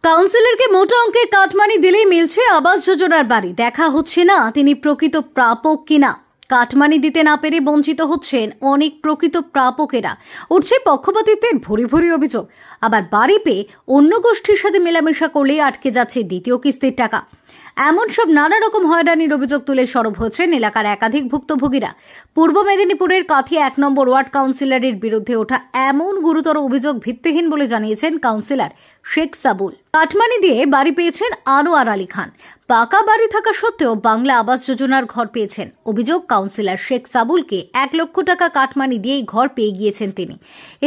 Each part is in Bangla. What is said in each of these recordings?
কাউন্সিলরকে মোটা অঙ্কের কাটমানি দিলেই মিলছে আবাস যোজনার বাড়ি। দেখা হচ্ছে না তিনি প্রকৃত প্রাপক কিনা। কাটমানি দিতে না পেরে বঞ্চিত হচ্ছেন অনেক প্রকৃত প্রাপকেরা। উঠছে পক্ষপাতিত্বের ভুরি ভুরি অভিযোগ। আবার বাড়ি পেয়ে অন্য গোষ্ঠীর সাথে মেলামেশা করলেই আটকে যাচ্ছে দ্বিতীয় কিস্তির টাকা। এমন সব নানা রকম হয়রানির অভিযোগ তুলে সরব হয়েছেন এলাকার একাধিক ভুক্তভোগীরা। পূর্ব মেদিনীপুরের কাথিয়া 1 নম্বর ওয়ার্ড কাউন্সিলরের বিরুদ্ধে ওঠা এমন গুরুতর অভিযোগ ভিত্তিহীন বলে জানিয়েছেন কাউন্সিলর শেখ সাবুল। কাটমানি দিয়ে বাড়ি পেয়েছেন আনোয়ার আলী খান। পাকা বাড়ি থাকা সত্ত্বেও বাংলা আবাস যোজনার ঘর পেয়েছেন। অভিযোগ, কাউন্সিলর শেখ সাবুলকে 1 লক্ষ টাকা কাটমানি দিয়েই ঘর পেয়ে গিয়েছেন তিনি।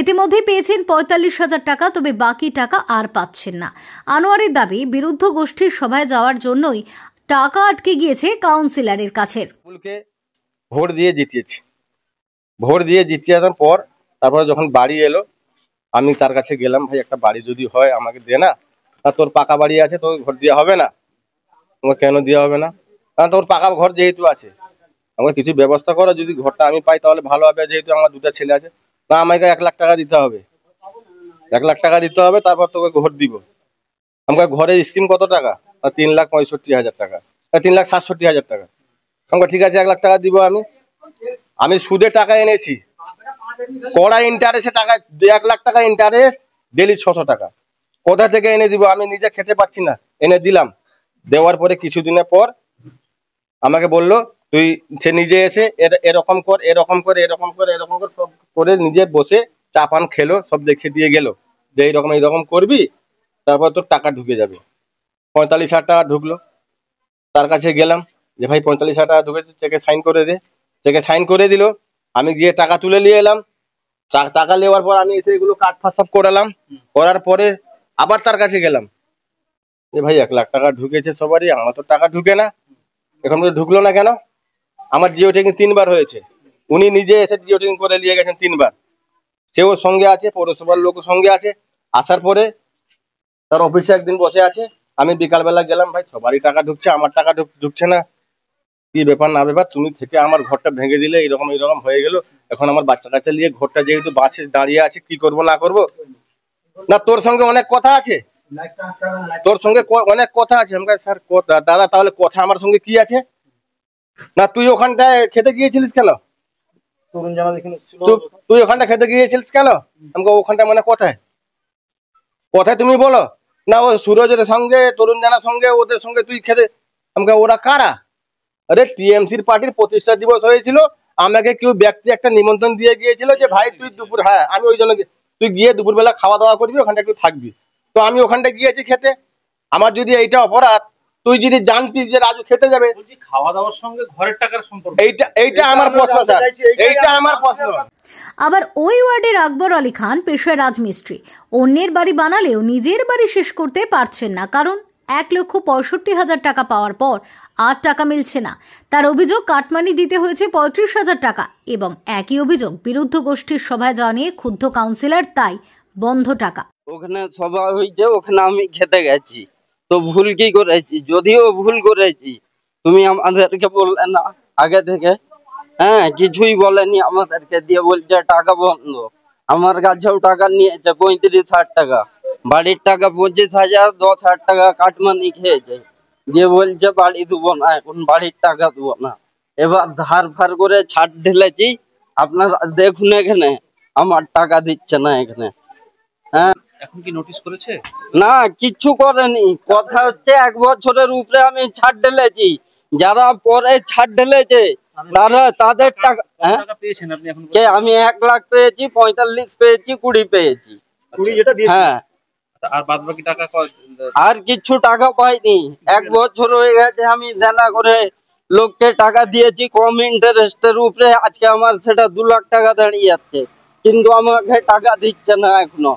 ইতিমধ্যে পেয়েছেন 45,000 টাকা, তবে বাকি টাকা আর পাচ্ছেন না। আনোয়ারের দাবি, বিরুদ্ধ গোষ্ঠীর সভায় যাওয়ার জন্যই টাকা আটকে গিয়েছে কাউন্সিলরের কাছে। ভোট দিয়ে জিতিয়েছি। ভোট দিয়ে জিতিয়ে পর তারপরে যখন বাড়ি এলো, আমি তার কাছে গেলাম, ভাই একটা বাড়ি যদি হয় আমাকে দে না। তোর পাকা বাড়ি আছে, তোর ঘর দেওয়া হবে না। তোমার কেন দেওয়া হবে না? কারণ তোর পাকা ঘর যেহেতু আছে, আমাকে কিছু ব্যবস্থা করো, যদি ঘরটা আমি পাই তাহলে ভালো হবে। যেহেতু আমার 2টা ছেলে আছে, না আমাকে 1 লাখ টাকা দিতে হবে। 1 লাখ টাকা দিতে হবে, তারপর তোকে ঘর দিব। আমাকে ঘরের স্কিম কত টাকা? 3,65,000 টাকা, 3,67,000 টাকা। আমাকে ঠিক আছে 1 লাখ টাকা দিব। আমি সুদে টাকা এনেছি, কড়া ইন্টারেস্টে টাকা, 1 লাখ টাকা ইন্টারেস্ট, ডেলি 600 টাকা। কোথা থেকে এনে দিব? আমি নিজে খেতে পাচ্ছি না, এনে দিলাম। দেওয়ার পরে কিছুদিনের পর আমাকে বললো, তুই সে নিজে এসে এরকম কর, এরকম করে, এরকম করে, এরকম করে, সব করে নিজে বসে চা পান খেলো, সব দেখে দিয়ে গেল যে এইরকম করবি, তারপর তোর টাকা ঢুকে যাবে। 45,000 টাকা ঢুকলো। তার কাছে গেলাম যে ভাই 45,000 টাকা ঢুকেছে, চেকে সাইন করে দে। চেকে সাইন করে দিল। আমি গিয়ে টাকা তুলে নিয়ে এলাম। টাকা নেওয়ার পর আমি এসে এগুলো কাট ফাট সব করালাম। করার পরে আবার তার কাছে গেলাম যে ভাই 1 লাখ টাকা ঢুকেছে সবারই, আমার তো টাকা ঢুকে না, এখন ঢুকলো না কেন? আমার জিও ট্যাগিং 3 বার হয়েছে। উনি নিজে এসে জিও ট্যাগিং করে নিয়ে গেছেন 3 বার। সেও সঙ্গে আছে, পৌরসভার লোক সঙ্গে আছে। আসার পরে তার অফিসে একদিন বসে আছে। আমি বিকালবেলা গেলাম, ভাই সবারই টাকা ঢুকছে, আমার টাকা ঢুকছে না, কি ব্যাপার না ব্যাপার? তুমি থেকে আমার ঘরটা ভেঙে দিলে, এরকম হয়ে গেল। এখন আমার বাচ্চা কাচ্চা নিয়ে ঘরটা যেহেতু বাসে দাঁড়িয়ে আছে, কি করব না করব না? তোর সঙ্গে অনেক কথা আছে, তোর সঙ্গে অনেক কথা আছে। আমি স্যার দাদা, তাহলে কথা আমার সঙ্গে কি আছে? না তুই ওখানটায় খেতে গিয়েছিলিস কেন? তুই ওখানটা খেতে গিয়েছিলিস কেন? আমাকে ওখানটা মানে কোথায় কোথায় তুমি বলো না? ও সুরজের সঙ্গে, তরুণ জানার সঙ্গে, ওদের সঙ্গে তুই খেতে। আমাকে ওরা কারা? আরে টিএমসির পার্টির প্রতিষ্ঠা দিবস হয়েছিল, আমাকে কেউ ব্যক্তি একটা নিমন্ত্রণ দিয়ে গিয়েছিল যে ভাই তুই দুপুর, হ্যাঁ আমি ওই জন্য তুই গিয়ে দুপুরবেলা খাওয়া দাওয়া করবি, ওখানটা একটু থাকবি। তো আমি ওখানটা গিয়েছি খেতে। আমার যদি এইটা অপরাধ, তুই যদি জানতিস যে রাজু খেতে যাবে, খাওয়া দাওয়ার সঙ্গে ঘরের টাকার সম্পর্ক, এইটা আমার প্রশ্ন স্যার, এইটা আমার প্রশ্ন। আবার ওই ওয়ার্ডের আকবর আলী খান পেশায় রাজমিস্ত্রি। অন্যের বাড়ি বানালেও নিজের বাড়ি শেষ করতে পারছেন না, কারণ 1,65,000 টাকা পাওয়ার পর আর টাকা মিলছে না। তার অভিযোগ, কাটমানি দিতে হয়েছে 35,000 টাকা। এবং একই অভিযোগ, বিরুদ্ধ গোষ্ঠীর সভায় যাওয়া নিয়ে ক্ষুব্ধ কাউন্সিলর, তাই বন্ধ টাকা। ওখানে সভা হয়েছে, ওখানে আমি খেতে গেছি, তো ভুল কি করেছি? যদিও ভুল করেছি, তুমি আমাদেরকে বললে না আগে থেকে? হ্যাঁ, কিছুই বলেনি আমাদেরকে, দিয়ে বলছে টাকা বন্ধ। আমার কাছেও টাকা নিয়েছে 35,000 টাকা, বাড়ির টাকা 25,000, 10,000 টাকা কাটমানি খেয়েছে, দিয়ে বলছে বাড়ি দেবো না, এখন বাড়ির টাকা দেবো না। এবার ধার ফার করে ছাড় ঢেলেছি। আপনারা দেখুন, এখানে আমার টাকা দিচ্ছে না এখানে। হ্যাঁ, এখন কি নোটিশ করেছে? না, কিচ্ছু করেনি। কথা হচ্ছে 1 বছরের উপরে আমি ছাড় ঢেলেছি, যারা পরে ছাড় ঢেলেছে তাদের টাকা পেয়েছেন আপনি? এখন আমি 1 লাখ পেয়েছি, 45 পেয়েছি, 20 পেয়েছি। 20 যেটা দিয়েছেন? হ্যাঁ। আর বাদ বাকি টাকা? আর কিছু টাকা পাইনি। 1 বছর হয়ে গেছে আমি দেনা করে লোককে টাকা দিয়েছি কম ইন্টারেস্টের উপরে। আজকে আমার সেটা 2 লাখ টাকা দাঁড়িয়ে যাচ্ছে, কিন্তু আমাকে টাকা দিচ্ছে না এখনো।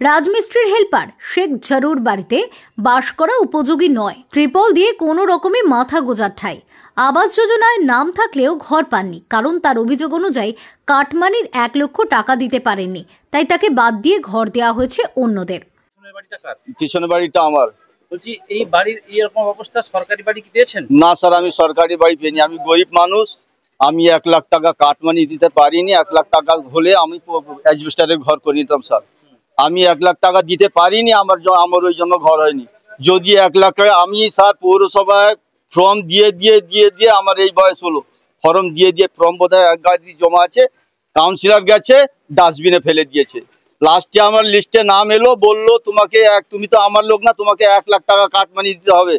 রাজমিস্ত্রির হেল্পার শেখ ঝারুর বাড়িতে বাস করা উপযোগী নয়। ত্রিপল দিয়ে কোনো রকমে মাথা গোজার ঠাই। আবাস যোজনায় নাম থাকলেও ঘর পাননি, কারণ তার অভিযোগ অনুযায়ী কাটমানির 1 লক্ষ টাকা দিতে পারেননি, তাই তাকে বাদ দিয়ে ঘর দেওয়া হয়েছে অন্যদের। পিছনের বাড়িটা আমার। বলছি, এই বাড়ির এরকম অবস্থা, সরকারি বাড়ি কি পেয়েছেন? না স্যার, আমি সরকারি বাড়ি পেইনি। আমি গরিব মানুষ, আমি 1 লাখ টাকা কাটমানি দিতে পারিনি। 1 লাখ টাকা হলে আমি অ্যাজবেস্টারের ঘর করে নিতাম স্যার। আমি 1 লাখ টাকা দিতে পারিনি, আমার ওই জন্য ঘর হয়নি। যদি 1 লাখ টাকা আমি স্যার পৌরসভায় ফর্ম দিয়ে আমার এই বয়স হলো, ফর্ম দিয়ে ফর্ম বোধহয় 1 গাড়ি জমা আছে, কাউন্সিলর গেছে ডাস্টবিনে ফেলে দিয়েছে। লাস্টে আমার লিস্টে নাম এলো, বললো তুমি তো আমার লোক না, তোমাকে 1 লাখ টাকা কাটমানি দিতে হবে।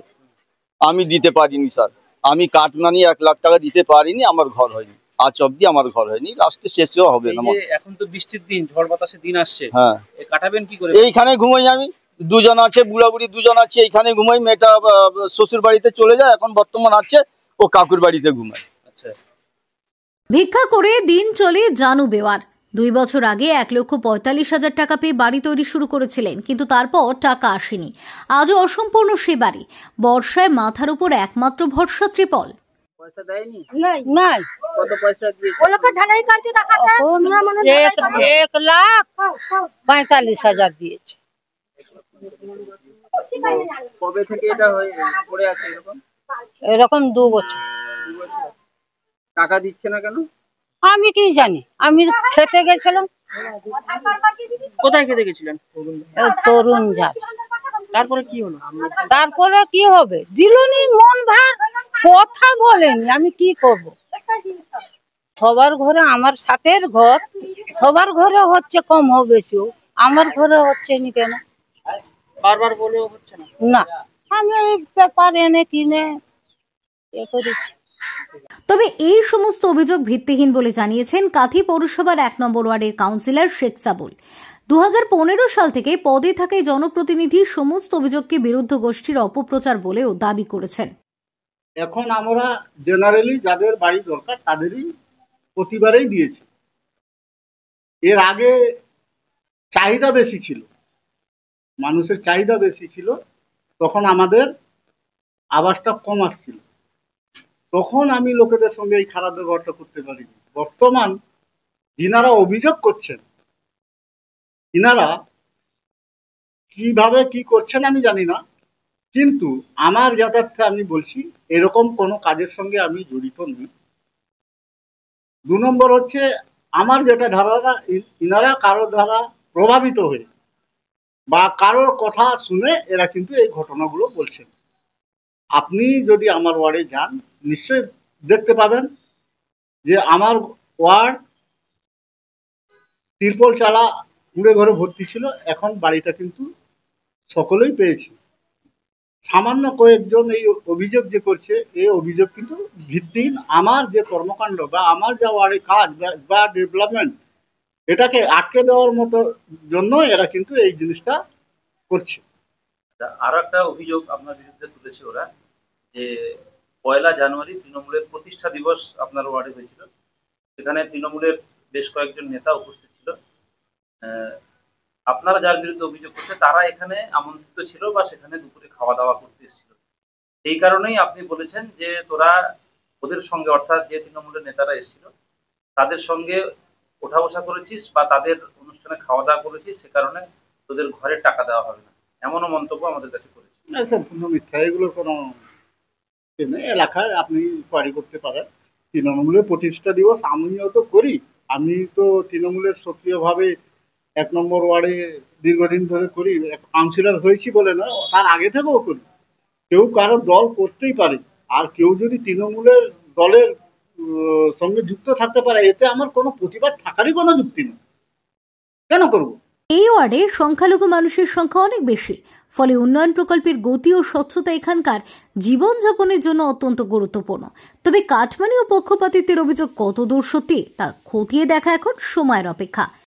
আমি দিতে পারিনি স্যার, আমি কাটমানি 1 লাখ টাকা দিতে পারিনি, আমার ঘর হয়নি, আজ অব্দি আমার ঘর হয়নি, লাস্টে শেষেও হবে না। এখন তো বৃষ্টির দিন, ঝড় বাতাসের দিন আসছে, হ্যাঁ, কাটাবেন কি করে? এইখানে ঘুমাই, আমি দুজন আছে, বুড়াবুড়ি দুজন আছে, এইখানে ঘুমাই। মেয়েটা শ্বশুর বাড়িতে চলে যায়, এখন বর্তমান আছে ও কাকুর বাড়িতে ঘুমায়। আচ্ছা, ভিক্ষা করে দিন চলে জানু বেওয়ার। 2 বছর আগে 1,45,000 টাকা পেয়ে বাড়ি তৈরি শুরু করেছিলেন, কিন্তু তারপর টাকা আসেনি। আজও অসম্পূর্ণ সে বাড়ি। বর্ষায় মাথার উপর একমাত্র ভরসা ত্রিপল। পয়সা দেয়নি? নাই। কত পয়সা দিয়েছে? 1,45,000 দিয়েছে। কবে থেকে এটা পড়ে আছে এরকম 2 বছর। টাকা দিচ্ছে না কেন? আমি কি জানি, আমি খেতে গেছিলাম। কোথায় খেতে গেছিলেন? তরুণ জাত। তারপরে কি হলো? তারপরে কি হবে, দিলনি মন ভার, কথা বলেনি, আমি কি করব। সবার ঘরে, আমার সাথের ঘর, সবার ঘরে হচ্ছে, কম হবে বেশি, আমার ঘরে হচ্ছে নি কেন? বারবার বলেও হচ্ছে না? না, আমি পেপার এনে কিনে করেছি। তবে এই সমস্ত অভিযোগ ভিত্তিহীন বলে জানিয়েছেন কাঁথি পৌরসভার 1 নম্বর ওয়ার্ডের কাউন্সিলর শেখ সাবুল। 2015 সাল থেকে পদে থাকা এই জনপ্রতিনিধি সমস্ত অভিযোগকে বিরুদ্ধ গোষ্ঠীর অপপ্রচার বলেও দাবি করেছেন। এখন আমরা জেনারেলি যাদের বাড়ি দরকার তাদেরই প্রতিবারেই দিয়েছি। এর আগে চাহিদা বেশি ছিল, মানুষের চাহিদা বেশি ছিল, তখন আমাদের আবাসটা কম আসছিল, তখন আমি লোকেদের সঙ্গে এই খারাপ ব্যবহারটা করতে পারিনি। বর্তমান যিনারা অভিযোগ করছেন, ইনারা কিভাবে কি করছেন আমি জানি না, কিন্তু আমার যথার্থে আমি বলছি এরকম কোনো কাজের সঙ্গে আমি জড়িত নই। 2 নম্বর হচ্ছে, আমার যেটা ধারণা, ইনারা কারো দ্বারা প্রভাবিত হয়ে বা কারোর কথা শুনে এরা কিন্তু এই ঘটনাগুলো বলছেন। আপনি যদি আমার ওয়ার্ডে যান নিশ্চয়ই দেখতে পাবেন যে আমার ওয়ার্ড তিরপল চালা কুড়ে ঘরে ভর্তি ছিল, এখন বাড়িটা কিন্তু সকলেই পেয়েছে। সামান্য কয়েকজন এই অভিযোগ যে করছে, এই অভিযোগ কিন্তু ভিত্তিহীন। আমার যে কর্মকাণ্ড বা আমার যা ওয়ার্ডে কাজ বা ডেভেলপমেন্ট, এটাকে আটকে দেওয়ার মতো জন্য এরা কিন্তু এই জিনিসটা করছে। আর একটা অভিযোগ আপনার বিরুদ্ধে তুলেছে ওরা, যে 1 জানুয়ারি তৃণমূলের প্রতিষ্ঠা দিবস আপনার ওয়ার্ডে হয়েছিল, সেখানে তৃণমূলের বেশ কয়েকজন নেতা উপস্থিত ছিল। আপনারা যার বিরুদ্ধে অভিযোগ করছে তারা এখানে আমন্ত্রিত ছিল বা সেখানে দুপুরে খাওয়া দাওয়া করতে এসেছিল। এই কারণেই আপনি বলেছেন যে তোরা ওদের সঙ্গে, অর্থাৎ যে তৃণমূলের নেতারা এসেছিল তাদের সঙ্গে ওঠা বসা করেছিস বা তাদের অনুষ্ঠানে খাওয়া দাওয়া করেছিস, সে কারণে তোদের ঘরে টাকা দেওয়া হবে না, এমনও মন্তব্য আমাদের কাছে করেছে। সম্পূর্ণ মিথ্যা, এগুলোর কোনো এলাকায় আপনি কোয়ারি করতে পারেন। তৃণমূলের প্রতিষ্ঠা দিবস আমিও তো করি, আমি তো তৃণমূলের সক্রিয়ভাবে 1 নম্বর ওয়ার্ডে দীর্ঘদিন ধরে করি, কাউন্সিলর হয়েছি বলে না, তার আগে থেকেও করি। কেউ কারো দল করতেই পারে, আর কেউ যদি তৃণমূলের দলের সঙ্গে যুক্ত থাকতে পারে, এতে আমার কোনো প্রতিবাদ থাকারই কোনো যুক্তি নেই। কেন করব? এই ওয়ার্ডে সংখ্যালঘু মানুষের সংখ্যা অনেক বেশি, ফলে উন্নয়ন প্রকল্পের গতি ও স্বচ্ছতা এখানকার জীবনযাপনের জন্য অত্যন্ত গুরুত্বপূর্ণ। তবে কাটমানি ও পক্ষপাতিত্বের অভিযোগ কত দূর সত্যি তা খতিয়ে দেখা এখন সময়ের অপেক্ষা।